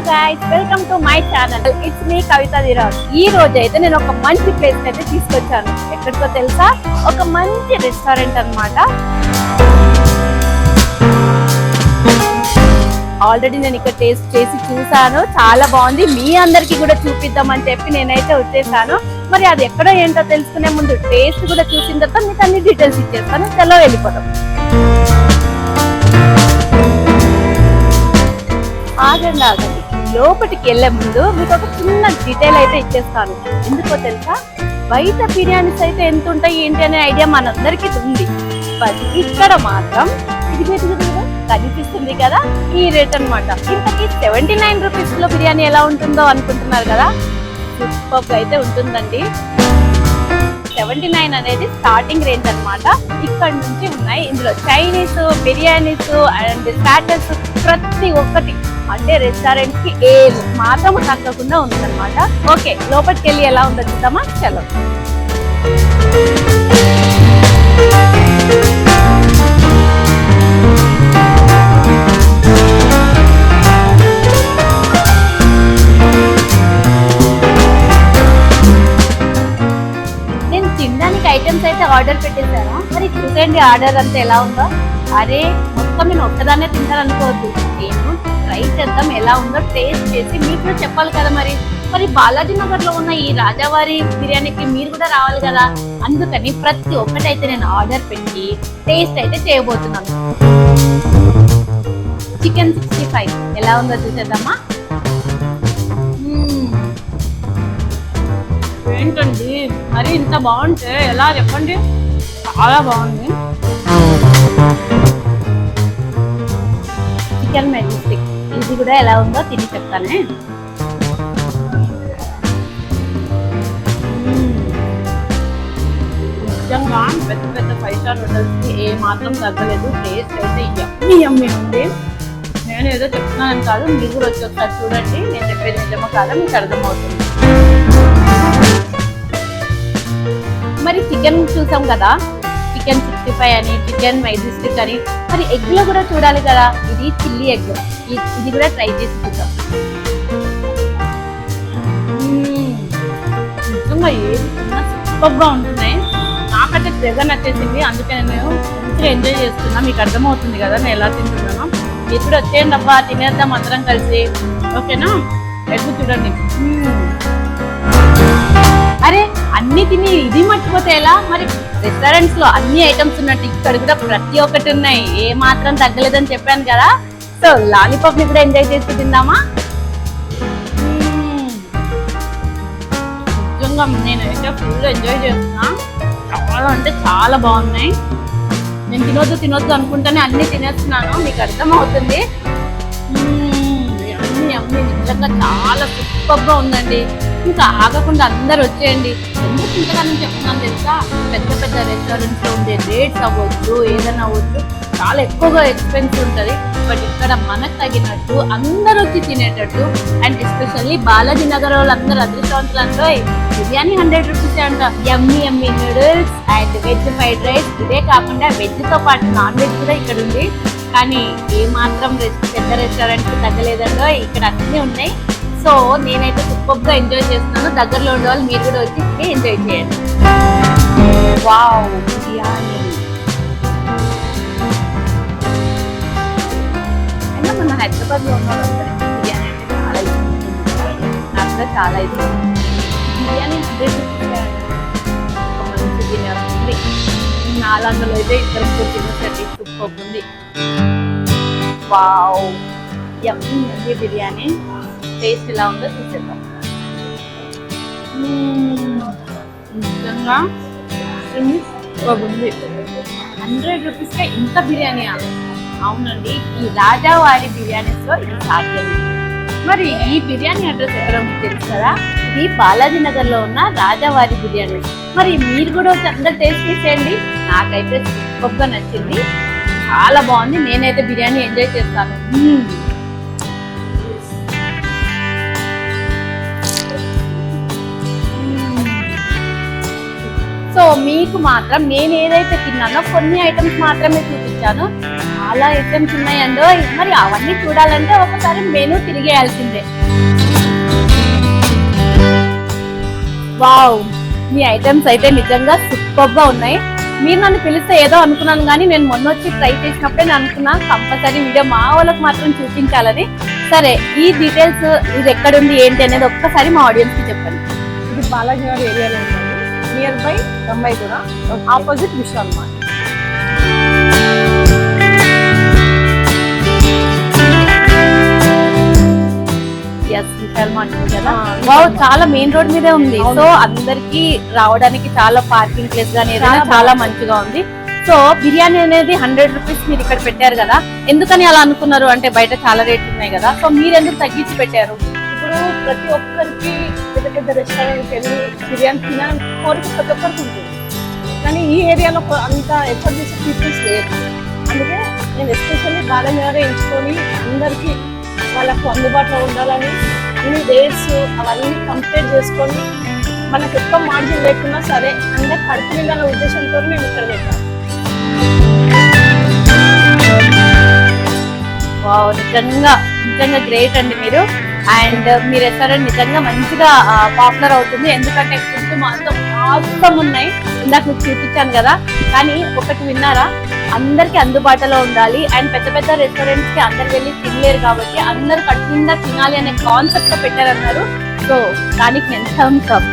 guys, welcome to my channel. It's me Kavita Dhiraj. ఈ రోజు అయితే నేను ఒక మంచి ప్లేస్ అయితే తీసుకొచ్చాను. ఎక్కడికో తెలుసా? ఒక మంచి రెస్టారెంట్ అన్నమాట. ఆల్రెడీ నేను ఇక్కడ టేస్ట్ చేసి చూసాను, చాలా బాగుంది. మీ అందరికి కూడా చూపిద్దామని చెప్పి నేనైతే వచ్చేసాను. మరి అది ఎక్కడో ఏంటో తెలుసుకునే ముందు టేస్ట్ కూడా చూసిన తర్వాత మీకు అన్ని డీటెయిల్స్ ఇచ్చేస్తాను. చలో వెళ్ళిపోదాం. ఆగండి, లోపలికి వెళ్లే ముందు మీకు ఒక చిన్న డీటెయిల్ అయితే ఇచ్చేస్తాను. ఎందుకో తెలుసా, బయట బిర్యానీస్ అయితే ఎంత ఉంటాయి ఏంటి అనే ఐడియా మనందరికీ ఉంది. బట్ ఇక్కడ మాత్రం ఇది కనిపిస్తుంది కదా, ఈ రేట్ అన్నమాట. ఇంతకీ 79 రూపీస్ లో బిర్యానీ ఎలా ఉంటుందో అనుకుంటున్నారు కదా, సూపర్ అయితే ఉంటుందండి. 79 అనేది స్టార్టింగ్ రేంజ్ అన్నమాట. ఇక్కడ నుంచి ఉన్నాయి. ఇందులో చైనీస్, బిర్యానీస్ అండ్ స్టార్టర్స్ ప్రతి ఒక్కటి, అంటే రెస్టారెంట్ కి ఏ మాత్రం తగ్గకుండా ఉందన్నమాట. ఓకే, లోపలికి వెళ్ళి ఎలా ఉందో చూద్దామా. చలో. నేను తినడానికి ఐటమ్స్ అయితే ఆర్డర్ పెట్టేశాను. మరి చూసేయండి ఆర్డర్ అంతా ఎలా ఉందో. అరే, మొత్తం నేను ఒక్కదాన్నే తింటాను అనుకోవద్దు. నేను ట్రై చేద్దాం, ఎలా ఉందో టేస్ట్ చేసి మీకు కూడా చెప్పాలి కదా. మరి బాలాజీ నగర్ లో ఉన్న ఈ రాజావారి బిర్యానీకి మీరు కూడా రావాలి కదా. అందుకని ప్రతి ఒక్కటైతే నేను ఆర్డర్ పెట్టి టేస్ట్ అయితే చేయబోతున్నాను. చికెన్ 65 ఎలా ఉందో చూసేద్దామా. ఏంటండి మరి ఇంత బాగుంటే ఎలా చెప్పండి, చాలా బాగుంది. చికెన్ మెజెస్టిక్ ఇది కూడా ఎలా ఉందో తిని చెప్తానే. నిజంగా పెద్ద పెద్ద 5 స్టార్ హోటల్స్ కి ఏ మాత్రం తగ్గలేదు. టేస్ట్ అయితే యమ్మీ ఉంది. నేను ఏదో చెప్తున్నానని కాదు, మీరు కూడా వచ్చి ఒకసారి చూడండి. నేను చెప్పేది నిజమో కాదా మీకు అర్థమవుతుంది. మరి చికెన్ చూసాం కదా, చికెన్ 65 అని, చికెన్ మెజెస్టిక్ అని. మరి ఎగ్ లో కూడా చూడాలి కదా. ఇది చిల్లీ ఎగ్, ఇది కూడా ట్రై చేసి చూద్దాం. నిజంగా ఏది సూపర్గా ఉంటున్నాయి. నాకైతే తెగ నచ్చేసింది. అందుకే నేను మంచిగా ఎంజాయ్ చేస్తున్నా. మీకు అర్థమవుతుంది కదా నేను ఎలా తింటున్నాను. ఇప్పుడు వచ్చేయండి అబ్బా, తినేద్దాం అందరం కలిసి. ఓకేనా? ఎగ్ చూడండి. అరే, అన్ని తిని ఇది మర్చిపోతే ఎలా? మరి రెస్టారెంట్స్ లో అన్ని ఐటమ్స్ ఉన్నట్టు ఇక్కడ కూడా ప్రతి ఒక్కటి ఉన్నాయి, ఏ మాత్రం తగ్గలేదని చెప్పాను కదా. సో లాలీపాప్ ని కూడా ఎంజాయ్ చేసి తిందామా. నిజంగా నేనైతే ఫుల్ ఎంజాయ్ చేస్తున్నా. చాలా అంటే చాలా బాగున్నాయి. నేను తినొద్దు అనుకుంటేనే అన్ని తినేస్తున్నాను, మీకు అర్థం అవుతుంది. అన్ని నిజంగా చాలా సూపర్గా ఉందండి. ఇంకా ఆగకుండా అందరు వచ్చేయండి. ఎందుకు ఇంతగానో చెప్తున్నాను తెలుసా, పెద్ద పెద్ద రెస్టారెంట్స్ లో ఉండే రేట్స్ అవ్వచ్చు, ఏదైనా అవ్వచ్చు, చాలా ఎక్కువగా ఎక్స్పెన్సివ్ ఉంటుంది. బట్ ఇక్కడ మనకు తగినట్టు అందరు వచ్చి తినేటట్టు, అండ్ ఎస్పెషల్లీ బాలాజీ నగర్ వాళ్ళు అందరు అదృష్టవంతులంటే బిర్యానీ 100 రూపీస్ అంట. Yummy noodles and veg fried rice. ఇదే కాకుండా వెజ్ తో పాటు నాన్ వెజ్ కూడా ఇక్కడ ఉంది. కానీ ఏ మాత్రం పెద్ద రెస్టారెంట్ తగ్గలేదండో, ఇక్కడ అన్నీ ఉన్నాయి. సో నేనైతే సూపర్గా ఎంజాయ్ చేస్తున్నాను. దగ్గరలో ఉండే వాళ్ళు మీరు కూడా వచ్చి ఎంజాయ్ చేయండి. వావ్, బిర్యానీ అయినా మన హైదరాబాద్లో ఉన్న వాళ్ళందరికీ బిర్యానీ అంటే చాలా ఇష్టం. నాకు కూడా చాలా ఇష్టం. బిర్యానీ 100 రూపీస్ ఒక మంచి తినేస్తుంది. 400 అయితే ఇద్దరు తినేసరికి సూపర్ ఉంది. వావ్, యమ్మీ బిర్యానీ. టేస్ట్ ఎలా ఉందో చూసేద్దాం. నిజంగా ఉంది. 100 రూపీస్కే ఇంత బిర్యానీ. అవునండి, ఈ రాజావారి బిర్యానీస్ లో ఇది సాధ్యమే. మరి ఈ బిర్యానీ అడ్రస్ ఎక్కడ తెలుసు కదా, ఇది బాలాజీ నగర్ లో ఉన్న రాజావారి బిర్యానీ. మరి మీరు కూడా అందరు టేస్ట్ చేసేయండి. నాకైతే సూపర్గా నచ్చింది, చాలా బాగుంది. నేనైతే బిర్యానీ ఎంజాయ్ చేస్తాను. సో మీకు మాత్రం నేను ఏదైతే తిన్నానో కొన్ని ఐటమ్స్ మాత్రమే చూపించాను. చాలా చాలా ఐటమ్స్ ఉన్నాయండో. మరి అవన్నీ చూడాలంటే ఒకసారి మెనూ తిరిగేయాల్సిందే. వావ్, మీ ఐటమ్స్ అయితే నిజంగా సూపర్ గా ఉన్నాయి. మీరు నన్ను పిలిస్తే ఏదో అనుకున్నాను కానీ నేను మొన్న వచ్చి ట్రై చేసినప్పుడే నేను అనుకున్నా కంపల్సరీ వీడియో మా వాళ్ళకి మాత్రం చూపించాలని. సరే, ఈ డీటెయిల్స్ ఇది ఎక్కడుంది ఏంటి అనేది ఒక్కసారి మా ఆడియన్స్ కి చెప్పండి. ఇది బాలాజీనగర్ ఏరియాలో ఉంటుంది, నియర్ బై రంబాయి కూడా, opposite Vishal mart. Vishal mart కదా. వావ్, చాలా మెయిన్ రోడ్ మీదే ఉంది. సో అందరికి రావడానికి చాలా పార్కింగ్ ప్లేస్ గానీ ఏదైనా చాలా మంచిగా ఉంది. సో బిర్యానీ అనేది 100 రూపీస్ మీరు ఇక్కడ పెట్టారు కదా, ఎందుకని అలా అనుకున్నారు? అంటే బయట చాలా రేట్లు ఉన్నాయి కదా, సో మీరు ఎందుకు తగ్గించి పెట్టారు? ఇప్పుడు ప్రతి ఒక్కరికి పెద్ద పెద్ద రెస్టారెంట్కి వెళ్ళి బిర్యానీ తినాలని కోరిక ప్రతి ఒక్కరికి ఉంటుంది, కానీ ఈ ఏరియాలో అంత ఎఫర్ట్ చేసే పీపుల్స్ లేదు. అందుకే నేను ఎస్పెషల్లీ బాలాజీనగర్ ఎంచుకొని అందరికీ వాళ్ళకు అందుబాటులో ఉండాలని అన్ని డేట్స్ అవన్నీ కంప్లీట్ చేసుకొని మనకు ఎక్కువ మార్జిన్ లేకున్నా సరే అందరు కడుపు నిండాల ఉద్దేశంతో మేము ఇక్కడ పెట్టాం. వావ్, నిజంగా నిజంగా గ్రేట్ అండి మీరు. అండ్ మీ రెస్టారెంట్ నిజంగా మంచిగా పాపులర్ అవుతుంది, ఎందుకంటే ఫుడ్ మాత్రం మొత్తం ఉన్నాయి. ఇందాక మీకు చూపించాను కదా. కానీ ఒకటి విన్నారా, అందరికి అందుబాటులో ఉండాలి. అండ్ పెద్ద పెద్ద రెస్టారెంట్స్ కి అందరు వెళ్ళి తినలేరు కాబట్టి అందరు కడుపు నిండా తినాలి అనే కాన్సెప్ట్ తో పెట్టారన్నారు. సో దానికి నేను థమ్స్ అప్.